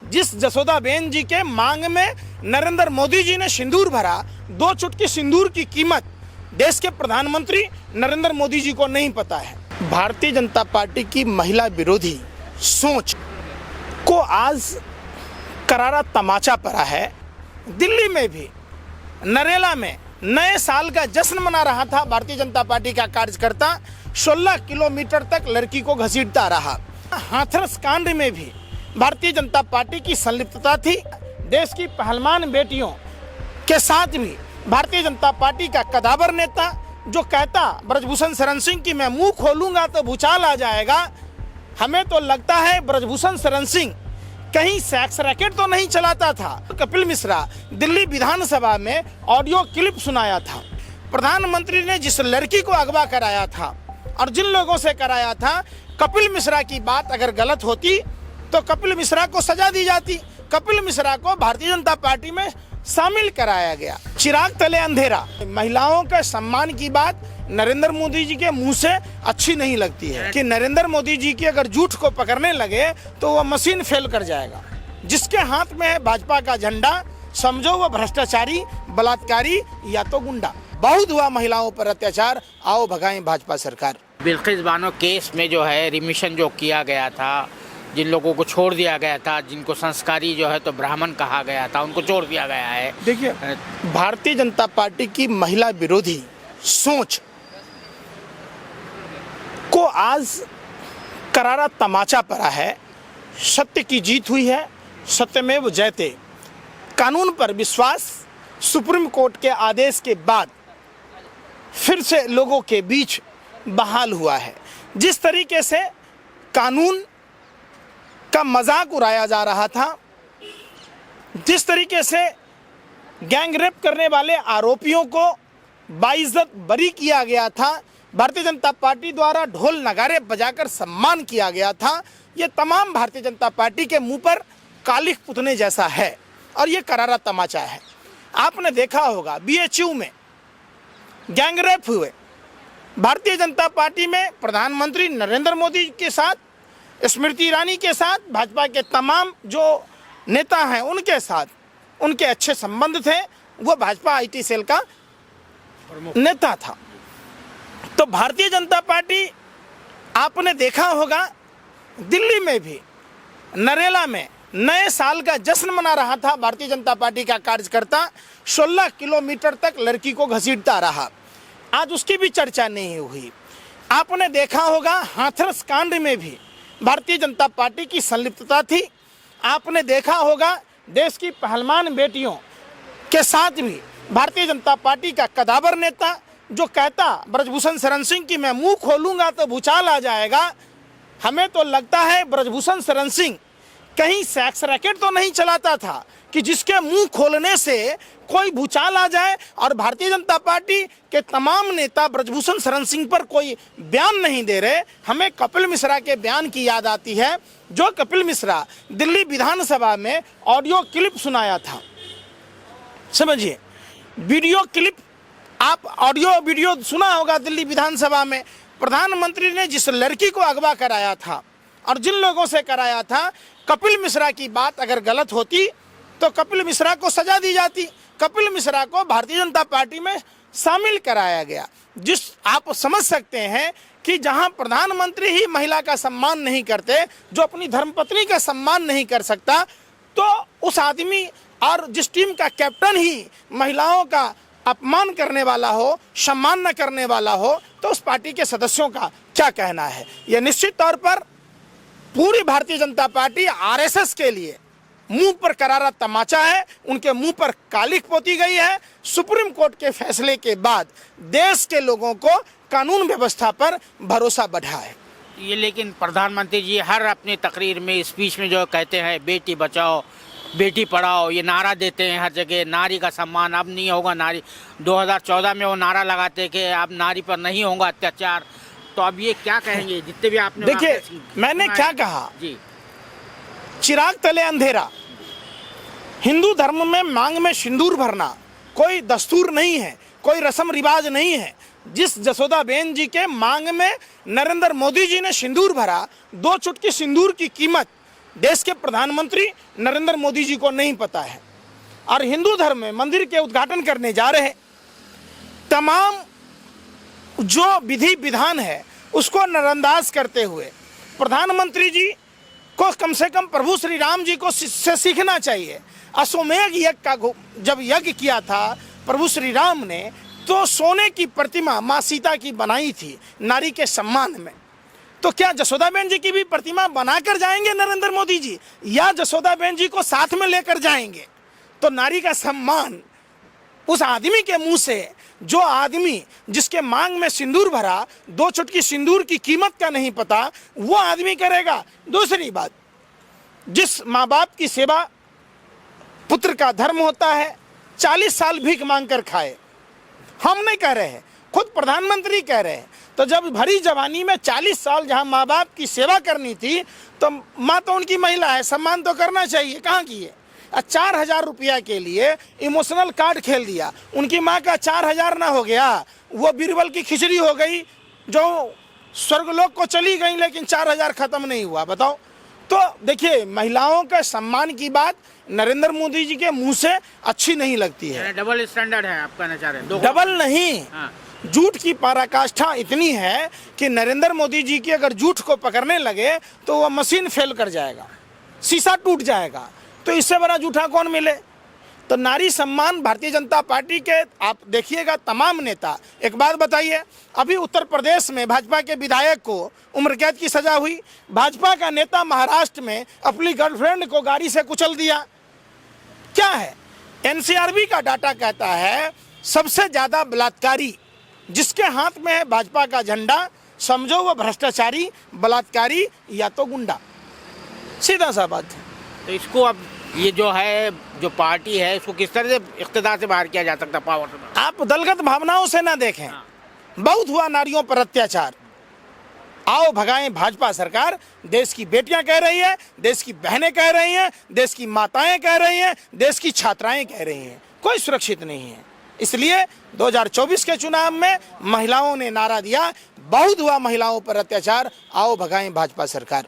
जिस जसोदाबेन जी के मांग में नरेंद्र मोदी जी ने सिंदूर भरा, 2 चुटकी सिंदूर की कीमत देश के प्रधानमंत्री नरेंद्र मोदी जी को नहीं पता है। भारतीय जनता पार्टी की महिला विरोधी सोच को आज करारा तमाचा पड़ा है। दिल्ली में भी नरेला में नए साल का जश्न मना रहा था भारतीय जनता पार्टी का कार्यकर्ता, 16 किलोमीटर तक लड़की को घसीटता रहा। हाथरस कांड में भी भारतीय जनता पार्टी की संलिप्तता थी। देश की पहलवान बेटियों के साथ भी भारतीय जनता पार्टी का कदावर नेता जो कहता ब्रजभूषण शरण सिंह की मैं मुंह खोलूंगा तो भूचाल आ जाएगा, हमें तो लगता है ब्रजभूषण शरण सिंह कहीं सेक्स रैकेट तो नहीं चलाता था। कपिल मिश्रा दिल्ली विधानसभा में ऑडियो क्लिप सुनाया था। प्रधानमंत्री ने जिस लड़की को अगवा कराया था और जिन लोगों से कराया था, कपिल मिश्रा की बात अगर गलत होती तो कपिल मिश्रा को सजा दी जाती। कपिल मिश्रा को भारतीय जनता पार्टी में शामिल कराया गया। चिराग तले अंधेरा। महिलाओं के सम्मान की बात नरेंद्र मोदी जी के मुंह से अच्छी नहीं लगती है कि नरेंद्र मोदी जी की अगर झूठ को पकड़ने लगे तो वह मशीन फेल कर जाएगा। जिसके हाथ में है भाजपा का झंडा, समझो वह भ्रष्टाचारी, बलात्कारी या तो गुंडा। बहुत हुआ महिलाओं पर अत्याचार, आओ भगाएं भाजपा सरकार। बिल्किस बानो केस में जो है रिमिशन जो किया गया था, जिन लोगों को छोड़ दिया गया था, जिनको संस्कारी जो है तो ब्राह्मण कहा गया था, उनको छोड़ दिया गया है। देखिए, भारतीय जनता पार्टी की महिला विरोधी सोच को आज करारा तमाचा पड़ा है। सत्य की जीत हुई है, सत्यमेव जयते। कानून पर विश्वास सुप्रीम कोर्ट के आदेश के बाद फिर से लोगों के बीच बहाल हुआ है। जिस तरीके से कानून का मजाक उड़ाया जा रहा था, जिस तरीके से गैंग रेप करने वाले आरोपियों को बाइज्जत बरी किया गया था, भारतीय जनता पार्टी द्वारा ढोल नगारे बजाकर सम्मान किया गया था, ये तमाम भारतीय जनता पार्टी के मुंह पर कालिख पुतने जैसा है और ये करारा तमाचा है। आपने देखा होगा बीएचयू में गैंग रेप हुए। भारतीय जनता पार्टी में प्रधानमंत्री नरेंद्र मोदी के साथ, स्मृति ईरानी के साथ, भाजपा के तमाम जो नेता हैं उनके साथ उनके अच्छे संबंध थे। वो भाजपा आईटी सेल का नेता था। तो भारतीय जनता पार्टी, आपने देखा होगा दिल्ली में भी नरेला में नए साल का जश्न मना रहा था भारतीय जनता पार्टी का कार्यकर्ता, 16 किलोमीटर तक लड़की को घसीटता रहा। आज उसकी भी चर्चा नहीं हुई। आपने देखा होगा हाथरस कांड में भी भारतीय जनता पार्टी की संलिप्तता थी। आपने देखा होगा देश की पहलवान बेटियों के साथ भी भारतीय जनता पार्टी का कदावर नेता जो कहता ब्रजभूषण शरण सिंह की मैं मुंह खोलूंगा तो भूचाल आ जाएगा, हमें तो लगता है ब्रजभूषण शरण सिंह कहीं सेक्स रैकेट तो नहीं चलाता था कि जिसके मुंह खोलने से कोई भूचाल आ जाए। और भारतीय जनता पार्टी के तमाम नेता ब्रजभूषण शरण सिंह पर कोई बयान नहीं दे रहे। हमें कपिल मिश्रा के बयान की याद आती है, जो कपिल मिश्रा दिल्ली विधानसभा में ऑडियो क्लिप सुनाया था। समझिए, वीडियो क्लिप, आप ऑडियो वीडियो सुना होगा। दिल्ली विधानसभा में प्रधानमंत्री ने जिस लड़की को अगवा कराया था और जिन लोगों से कराया था, कपिल मिश्रा की बात अगर गलत होती तो कपिल मिश्रा को सजा दी जाती। कपिल मिश्रा को भारतीय जनता पार्टी में शामिल कराया गया। जिस आप समझ सकते हैं कि जहां प्रधानमंत्री ही महिला का सम्मान नहीं करते, जो अपनी धर्मपत्नी का सम्मान नहीं कर सकता, तो उस आदमी और जिस टीम का कैप्टन ही महिलाओं का अपमान करने वाला हो, सम्मान न करने वाला हो, तो उस पार्टी के सदस्यों का क्या कहना है। यह निश्चित तौर पर पूरी भारतीय जनता पार्टी आरएसएस के लिए मुंह पर करारा तमाचा है। उनके मुंह पर कालिख पोती गई है। सुप्रीम कोर्ट के फैसले के बाद देश के लोगों को कानून व्यवस्था पर भरोसा बढ़ा है। ये लेकिन प्रधानमंत्री जी हर अपनी तकरीर में, स्पीच में जो कहते हैं बेटी बचाओ बेटी पढ़ाओ, ये नारा देते हैं हर जगह, नारी का सम्मान अब नहीं होगा। नारी 2014 में वो नारा लगाते कि अब नारी पर नहीं होगा अत्याचार। तो अब ये क्या कहेंगे जितने भी आपने, देखिए मैंने क्या कहा जी, चिराग तले अंधेरा। हिंदू धर्म में मांग में सिंदूर भरना कोई दस्तूर नहीं है, कोई रस्म रिवाज नहीं है। जिस जसोदाबेन जी के मांग में नरेंद्र मोदी जी ने सिंदूर भरा, 2 चुटकी सिंदूर की कीमत देश के प्रधानमंत्री नरेंद्र मोदी जी को नहीं पता है और हिंदू धर्म में मंदिर के उद्घाटन करने जा रहे, तमाम जो विधि विधान है उसको नजरअंदाज करते हुए प्रधानमंत्री जी को कम से कम प्रभु श्री राम जी को से सीखना चाहिए। अश्वमेध यज्ञ का जब यज्ञ किया था प्रभु श्री राम ने, तो सोने की प्रतिमा माँ सीता की बनाई थी नारी के सम्मान में। तो क्या जसोदाबेन जी की भी प्रतिमा बनाकर जाएंगे नरेंद्र मोदी जी, या जसोदाबेन जी को साथ में लेकर जाएंगे? तो नारी का सम्मान उस आदमी के मुंह से, जो आदमी जिसके मांग में सिंदूर भरा, 2 चुटकी सिंदूर की कीमत का नहीं पता, वो आदमी करेगा। दूसरी बात, जिस माँ बाप की सेवा पुत्र का धर्म होता है, 40 साल भीख मांग कर खाए, हम नहीं कह रहे हैं, खुद प्रधानमंत्री कह रहे हैं। तो जब भरी जवानी में 40 साल जहां माँ बाप की सेवा करनी थी, तो माँ तो उनकी महिला है, सम्मान तो करना चाहिए, कहाँ की है? 4,000 रुपया के लिए इमोशनल कार्ड खेल दिया। उनकी माँ का 4,000 ना हो गया, वो बीरबल की खिचड़ी हो गई जो स्वर्गलोक को चली गई, लेकिन 4,000 खत्म नहीं हुआ। बताओ। तो देखिए, महिलाओं के सम्मान की बात नरेंद्र मोदी जी के मुंह से अच्छी नहीं लगती है। डबल स्टैंडर्ड है आप कहना चाह रहे हैं? डबल नहीं, हाँ। झूठ की पराकाष्ठा इतनी है कि नरेंद्र मोदी जी की अगर झूठ को पकड़ने लगे तो वह मशीन फेल कर जाएगा, शीशा टूट जाएगा। तो इससे बड़ा झूठा कौन मिले? तो नारी सम्मान भारतीय जनता पार्टी के आप देखिएगा तमाम नेता। एक बात बताइए, अभी उत्तर प्रदेश में भाजपा के विधायक को उम्र कैद की सजा हुई, भाजपा का नेता महाराष्ट्र में अपनी गर्लफ्रेंड को गाड़ी से कुचल दिया। क्या है? एनसीआरबी का डाटा कहता है सबसे ज्यादा बलात्कारी जिसके हाथ में है भाजपा का झंडा, समझो वो भ्रष्टाचारी, बलात्कारी या तो गुंडा। सीधा सा बात है। तो इसको अब ये जो है, जो पार्टी है, इसको किस तरह से इख्तिदार से बाहर किया जा सकता, पावर से? आप दलगत भावनाओं से ना देखें। हाँ। बहुत हुआ नारियों पर अत्याचार, आओ भगाएं भाजपा सरकार। देश की बेटियां कह रही है, देश की बहनें कह रही हैं, देश की माताएं कह रही हैं, देश की छात्राएं कह रही हैं, कोई सुरक्षित नहीं है। इसलिए 2024 के चुनाव में महिलाओं ने नारा दिया, बहुत हुआ महिलाओं पर अत्याचार, आओ भगाएं भाजपा सरकार।